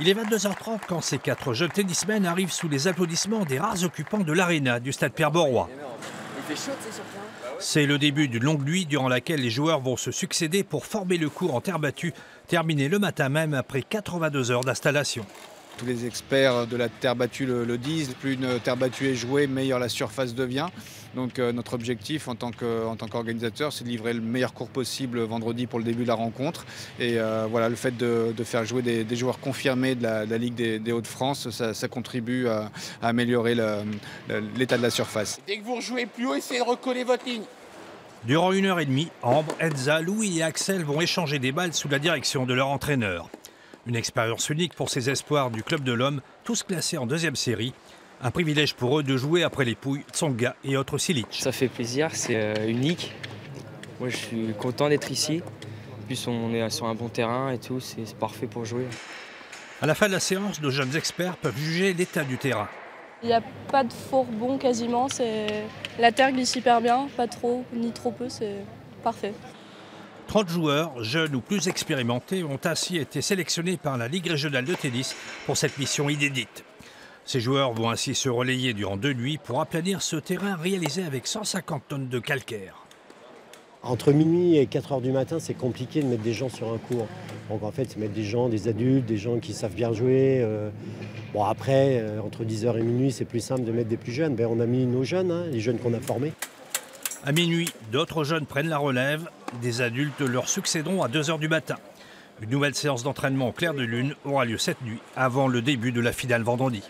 Il est 22h30 quand ces 4 jeunes tennismen arrivent sous les applaudissements des rares occupants de l'aréna du stade Pierre-Mauroy. C'est le début d'une longue nuit durant laquelle les joueurs vont se succéder pour former le court en terre battue, terminé le matin même après 82 heures d'installation. Tous les experts de la terre battue le disent, plus une terre battue est jouée, meilleure la surface devient. Donc notre objectif en tant qu'organisateur, c'est de livrer le meilleur court possible vendredi pour le début de la rencontre. Et voilà, le fait de faire jouer des joueurs confirmés de la Ligue des Hauts-de-France, ça contribue à améliorer l'état de la surface. Dès que vous rejouez plus haut, essayez de recoller votre ligne. Durant 1h30, Ambre, Enza, Louis et Axel vont échanger des balles sous la direction de leur entraîneur. Une expérience unique pour ces espoirs du Club de l'Homme, tous classés en 2e série. Un privilège pour eux de jouer après les Pouilles, Tsonga et autres Silic. Ça fait plaisir, c'est unique. Moi je suis content d'être ici. En plus on est sur un bon terrain et tout, c'est parfait pour jouer. À la fin de la séance, nos jeunes experts peuvent juger l'état du terrain. Il n'y a pas de fort bon quasiment. La terre glisse hyper bien, pas trop ni trop peu, c'est parfait. 30 joueurs, jeunes ou plus expérimentés, ont ainsi été sélectionnés par la Ligue régionale de tennis pour cette mission inédite. Ces joueurs vont ainsi se relayer durant 2 nuits pour aplanir ce terrain réalisé avec 150 tonnes de calcaire. Entre minuit et 4 heures du matin, c'est compliqué de mettre des gens sur un court. Donc en fait, c'est mettre des gens, des adultes, des gens qui savent bien jouer. Bon après, entre 10h et minuit, c'est plus simple de mettre des plus jeunes. Ben, on a mis nos jeunes, les jeunes qu'on a formés. À minuit, d'autres jeunes prennent la relève. Des adultes leur succéderont à 2h du matin. Une nouvelle séance d'entraînement au clair de lune aura lieu cette nuit, avant le début de la finale vendredi.